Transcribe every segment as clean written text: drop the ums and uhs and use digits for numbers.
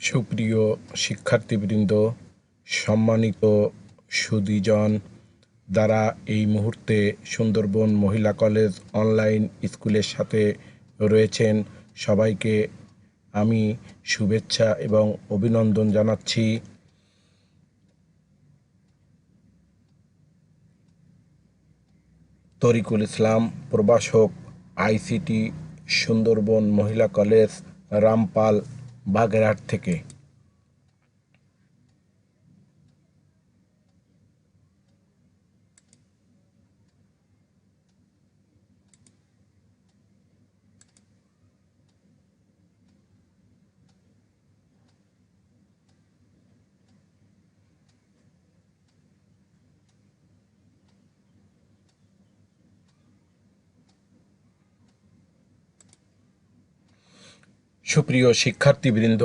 সুপ্রিয় শিক্ষার্থীবৃন্দ, সম্মানিত সুধীজন, যারা এই মুহূর্তে সুন্দরবন মহিলা কলেজ অনলাইন স্কুলের সাথে রয়েছেন, সবাইকে আমি শুভেচ্ছা এবং অভিনন্দন জানাচ্ছি। তরিকুল ইসলাম, প্রভাষক, আইসিটি, সুন্দরবন মহিলা কলেজ, রামপাল, বাগেরহাট থেকে। সুপ্রিয় শিক্ষার্থীবৃন্দ,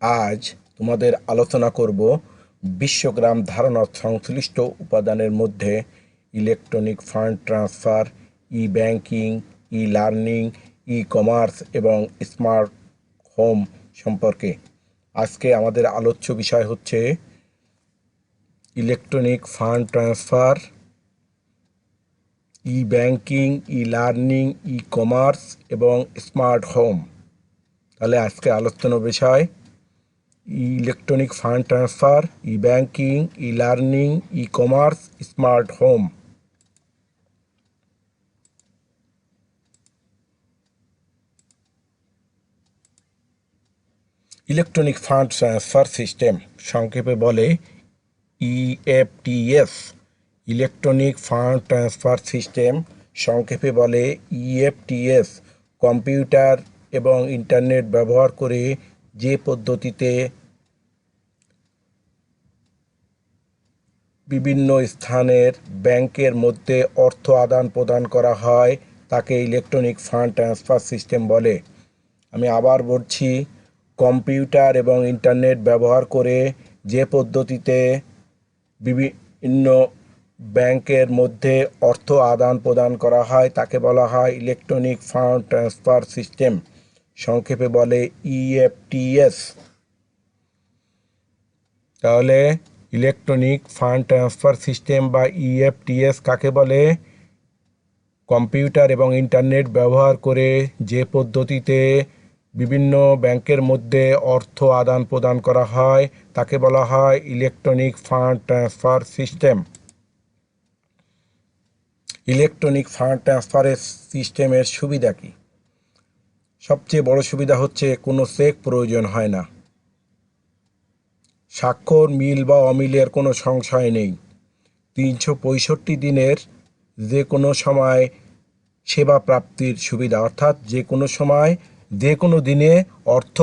আজ তোমাদের আলোচনা করব বিশ্বগ্রাম ধারণা সংশ্লিষ্ট উপাদানের মধ্যে ইলেকট্রনিক ফান্ড ট্রান্সফার, ই banking, e learning, e commerce এবং স্মার্ট হোম সম্পর্কে। আজকে আমাদের আলোচ্য বিষয় হচ্ছে ইলেকট্রনিক ফান্ড ট্রান্সফার, ই banking, e learning, e commerce এবং স্মার্ট হোম। তাহলে আজকে আলোচনার বিষয় ইলেকট্রনিক ফান্ড ট্রান্সফার, ই banking, e learning, e commerce, smart home. Electronic fund transfer system, সংক্ষেপে বলে ইএফটিএস। ইলেকট্রনিক ফান্ড ট্রান্সফার সিস্টেম, সংক্ষেপে বলে ইএফটিএস, কম্পিউটার এবং ইন্টারনেট ব্যবহার করে যে পদ্ধতিতে বিভিন্ন স্থানের ব্যাংকের মধ্যে অর্থ আদান প্রদান করা হয় তাকে ইলেকট্রনিক ফান্ড ট্রান্সফার সিস্টেম বলে। আমি আবার বলছি, কম্পিউটার এবং ইন্টারনেট ব্যবহার করে যে পদ্ধতিতে বিভিন্ন ব্যাংকের মধ্যে অর্থ আদান প্রদান করা হয় তাকে বলা হয় ইলেকট্রনিক ফান্ড ট্রান্সফার সিস্টেম, সংক্ষেপে বলে ইএফটিএস। তাহলে ইলেকট্রনিক ফান্ড ট্রান্সফার সিস্টেম বা ইএফটিএস কাকে বলে? কম্পিউটার এবং ইন্টারনেট ব্যবহার করে যে পদ্ধতিতে বিভিন্ন ব্যাংকের মধ্যে অর্থ আদান প্রদান করা হয় তাকে বলা হয় electronic fund transfer system. Electronic fund ট্রান্সফারের সিস্টেমের সুবিধা কি? সবচেয়ে বড় সুবিধা হচ্ছে কোনো চেক প্রয়োজন হয় না, স্বাক্ষর মিল বা অমিলের কোনো সংশয় নেই, 365 দিনের যে কোনো সময় সেবা প্রাপ্তির সুবিধা, অর্থাৎ যে কোনো সময় যে কোনো দিনে অর্থ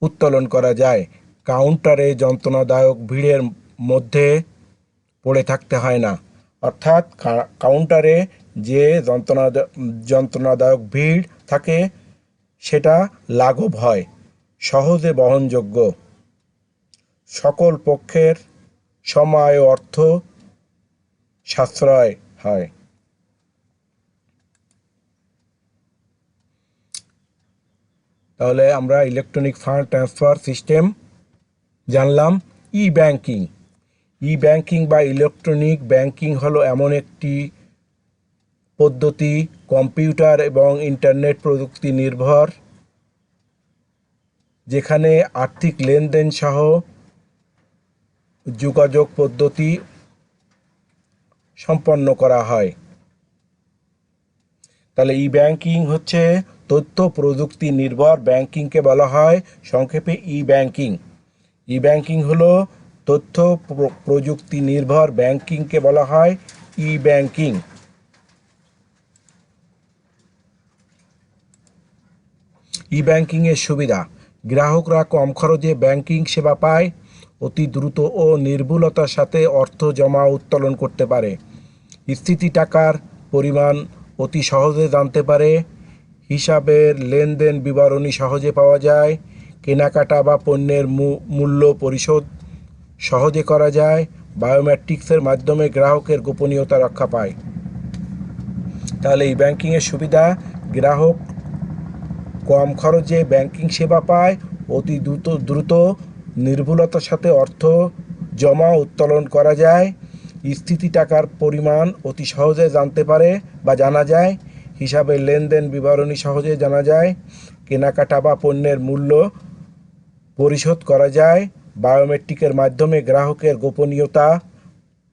উত্তোলন করা যায়, কাউন্টারে যন্ত্রণাদায়ক ভিড়ের মধ্যে পড়ে থাকতে হয় না, অর্থাৎ কাউন্টারে যে যন্ত্রণাদায়ক ভিড় থাকে সেটা লাঘব হয়, সহজে বহনযোগ্য, সকল পক্ষের সময় ও অর্থ সাশ্রয় হয়। তাহলে আমরা ইলেকট্রনিক ফান্ড ট্রান্সফার সিস্টেম জানলাম। ই ব্যাংকিং, ই ব্যাংকিং বা ইলেকট্রনিক ব্যাংকিং হলো এমন একটি পদ্ধতি, কম্পিউটার এবং ইন্টারনেট প্রযুক্তি নির্ভর, যেখানে আর্থিক লেনদেন সহ যোগাযোগ পদ্ধতি সম্পন্ন করা হয়। তাহলে ই ব্যাংকিং হচ্ছে তথ্য প্রযুক্তি নির্ভর ব্যাংকিংকে বলা হয় সংক্ষেপে ই ব্যাংকিং। ই ব্যাংকিং হলো তথ্য প্রযুক্তি নির্ভর ব্যাংকিংকে বলা হয় ই ব্যাংকিং। ই ব্যাংকিংয়ের সুবিধা: গ্রাহকরা কম খরচে ব্যাংকিং সেবা পায়, অতি দ্রুত ও নির্ভুলতার সাথে অর্থ জমা উত্তোলন করতে পারে, স্থিতি টাকার পরিমাণ অতি সহজে জানতে পারে, হিসাবের লেনদেন বিবরণী সহজে পাওয়া যায়, কেনাকাটা বা পণ্যের মূল্য পরিশোধ সহজে করা যায়, বায়োমেট্রিক্সের মাধ্যমে গ্রাহকের গোপনীয়তা রক্ষা পায়। তাহলে ই ব্যাংকিংয়ের সুবিধা: গ্রাহক কম খরচে ব্যাংকিং সেবা পায়, অতি দ্রুত নির্ভুলতার সাথে অর্থ জমা উত্তোলন করা যায়, স্থিতি টাকার পরিমাণ অতি সহজে জানতে পারে বা জানা যায়, হিসাবের লেনদেন বিবরণী সহজে জানা যায়, কেনাকাটা বা পণ্যের মূল্য পরিশোধ করা যায়, বায়োমেট্রিকের মাধ্যমে গ্রাহকের গোপনীয়তা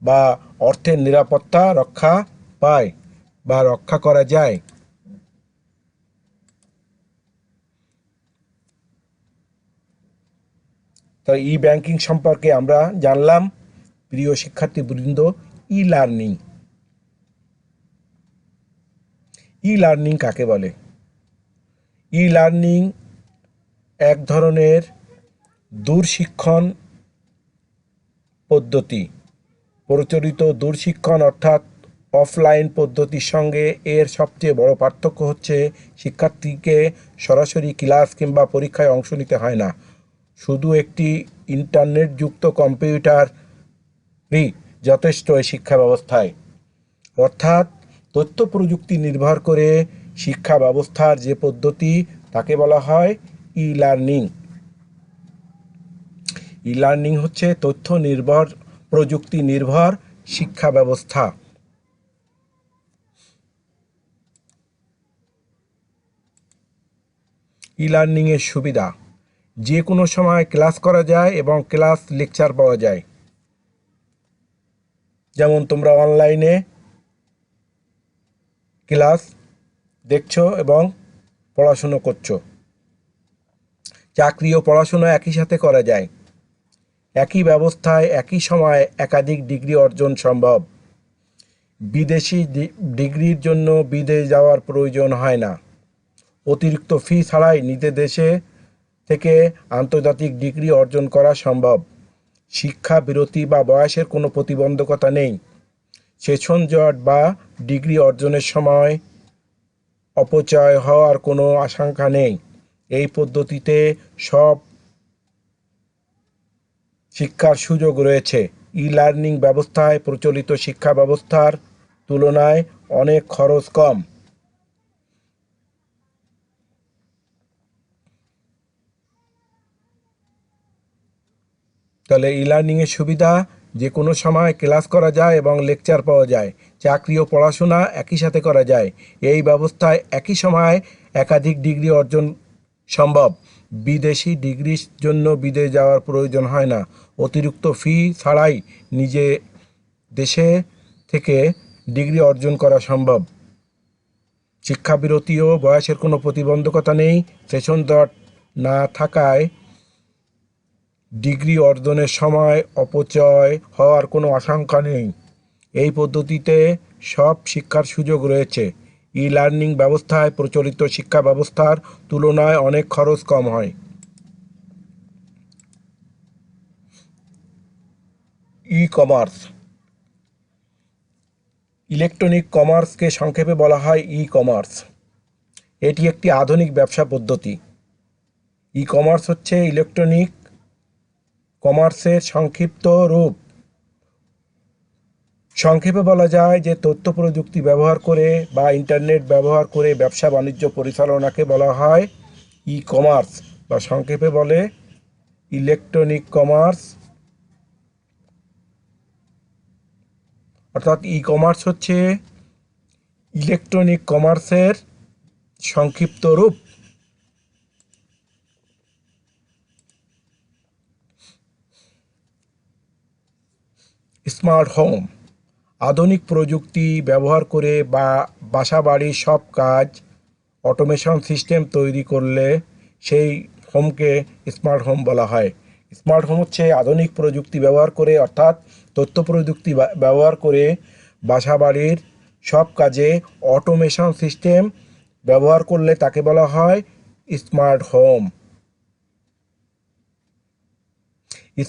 বা অর্থের নিরাপত্তা রক্ষা করা যায়। তো ই ব্যাংকিং সম্পর্কে আমরা জানলাম। প্রিয় শিক্ষার্থীবৃন্দ, ই লার্নিং কাকে বলে? ই লার্নিং এক ধরনের দূরশিক্ষণ পদ্ধতি। প্রচলিত দূরশিক্ষণ অর্থাৎ অফলাইন পদ্ধতির সঙ্গে এর সবচেয়ে বড় পার্থক্য হচ্ছে শিক্ষার্থীকে সরাসরি ক্লাস কিংবা পরীক্ষায় অংশ নিতে হয় না। শুধু একটি ইন্টারনেটযুক্ত কম্পিউটারই যথেষ্ট এই শিক্ষা ব্যবস্থায়। অর্থাৎ তথ্য প্রযুক্তি নির্ভর করে শিক্ষা ব্যবস্থার যে পদ্ধতি তাকে বলা হয় ই লার্নিং। ই লার্নিং হচ্ছে প্রযুক্তি নির্ভর শিক্ষা ব্যবস্থা। ই লার্নিংয়ের সুবিধা: যে কোনো সময় ক্লাস করা যায় এবং ক্লাস লেকচার পাওয়া যায়। যেমন তোমরা অনলাইনে ক্লাস দেখছো এবং পড়াশুনো করছো। চাকরি ও পড়াশুনো একই সাথে করা যায়। একই ব্যবস্থায় একই সময়ে একাধিক ডিগ্রি অর্জন সম্ভব। বিদেশি ডিগ্রির জন্য বিদেশ যাওয়ার প্রয়োজন হয় না। অতিরিক্ত ফি ছাড়াই নিজের দেশে থেকে আন্তর্জাতিক ডিগ্রি অর্জন করা সম্ভব। শিক্ষা বিরতি বা বয়সের কোনো প্রতিবন্ধকতা নেই। সেশন জট বা ডিগ্রি অর্জনের সময় অপচয় হওয়ার কোনো আশঙ্কা নেই। এই পদ্ধতিতে সব শিক্ষার সুযোগ রয়েছে। ই লার্নিং ব্যবস্থায় প্রচলিত শিক্ষা ব্যবস্থার তুলনায় অনেক খরচ কম। তাহলে ই লার্নিংয়ের সুবিধা: যে কোনো সময় ক্লাস করা যায় এবং লেকচার পাওয়া যায়। চাকরি ও পড়াশোনা একই সাথে করা যায়। এই ব্যবস্থায় একই সময় একাধিক ডিগ্রি অর্জন সম্ভব। বিদেশি ডিগ্রির জন্য বিদেশ যাওয়ার প্রয়োজন হয় না। অতিরিক্ত ফি ছাড়াই নিজে দেশে থেকে ডিগ্রি অর্জন করা সম্ভব। শিক্ষাবিরতি ও বয়সের কোনো প্রতিবন্ধকতা নেই। সেশন জট না থাকায় ডিগ্রি অর্জনের সময় অপচয় হওয়ার কোনো আশঙ্কা নেই। এই পদ্ধতিতে সব শিক্ষার সুযোগ রয়েছে। ই লার্নিং ব্যবস্থায় প্রচলিত শিক্ষা ব্যবস্থার তুলনায় অনেক খরচ কম হয়। ই কমার্স: ইলেকট্রনিক কমার্সকে সংক্ষেপে বলা হয় ই কমার্স। এটি একটি আধুনিক ব্যবসা পদ্ধতি। ই কমার্স হচ্ছে ইলেকট্রনিক কমার্সের সংক্ষিপ্ত রূপ। সংক্ষেপে বলা যায় যে তথ্য প্রযুক্তি ব্যবহার করে বা ইন্টারনেট ব্যবহার করে ব্যবসা বাণিজ্য পরিচালনাকে বলা হয় ই কমার্স, বা সংক্ষেপে বলে ইলেকট্রনিক কমার্স। অর্থাৎ ই কমার্স হচ্ছে ইলেকট্রনিক কমার্সের সংক্ষিপ্ত রূপ। স্মার্ট হোম: আধুনিক প্রযুক্তি ব্যবহার করে বাসাবাড়ির সব কাজ অটোমেশন সিস্টেম তৈরি করলে সেই হোমকে স্মার্ট হোম বলা হয়। স্মার্ট হোম হচ্ছে আধুনিক প্রযুক্তি ব্যবহার করে, অর্থাৎ তথ্য প্রযুক্তি ব্যবহার করে বাসাবাড়ির সব কাজে অটোমেশন সিস্টেম ব্যবহার করলে তাকে বলা হয় স্মার্ট হোম।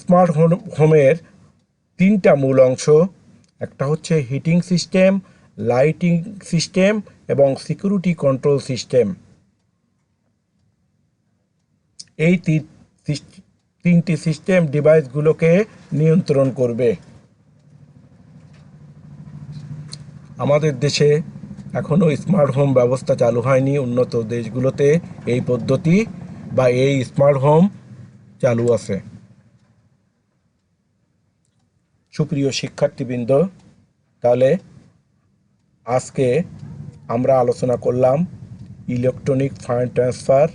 স্মার্ট হোমের তিনটা মূল অংশ: একটা হচ্ছে হিটিং সিস্টেম, লাইটিং সিস্টেম এবং সিকিউরিটি কন্ট্রোল সিস্টেম। এই তিনটি সিস্টেম ডিভাইসগুলোকে নিয়ন্ত্রণ করবে। আমাদের দেশে এখনও স্মার্ট হোম ব্যবস্থা চালু হয়নি। উন্নত দেশগুলোতে এই পদ্ধতি বা এই স্মার্ট হোম চালু আছে। সুপ্রিয় শিক্ষার্থীবৃন্দ, তাহলে আজকে আমরা আলোচনা করলাম ইলেকট্রনিক ফান্ড ট্রান্সফার,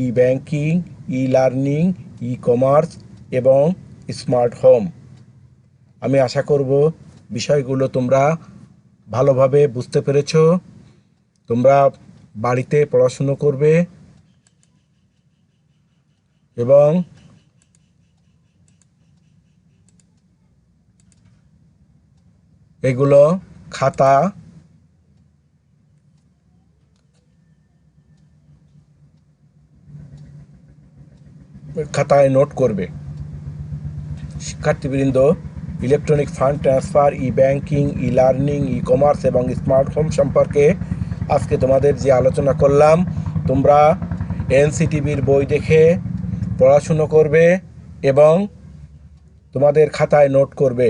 ই banking, e learning, e commerce এবং স্মার্ট হোম। আমি আশা করব বিষয়গুলো তোমরা ভালোভাবে বুঝতে পেরেছ। তোমরা বাড়িতে পড়াশুনো করবে এবং এগুলো খাতায় নোট করবে। শিক্ষার্থীবৃন্দ, ইলেকট্রনিক ফান্ড ট্রান্সফার, ই banking, e learning, e commerce এবং স্মার্ট হোম সম্পর্কে আজকে তোমাদের যে আলোচনা করলাম, তোমরা এনসিটিভির বই দেখে পড়াশুনো করবে এবং তোমাদের খাতায় নোট করবে।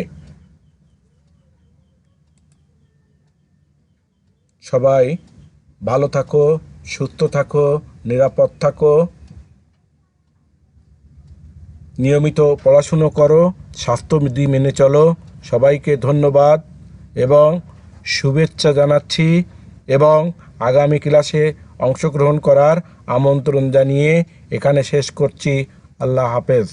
সবাই ভালো থাকো, সুস্থ থাকো, নিরাপদ থাকো, নিয়মিত পড়াশুনো করো, স্বাস্থ্যবিধি মেনে চলো। সবাইকে ধন্যবাদ এবং শুভেচ্ছা জানাচ্ছি এবং আগামী ক্লাসে অংশগ্রহণ করার আমন্ত্রণ জানিয়ে এখানে শেষ করছি। আল্লাহ হাফেজ।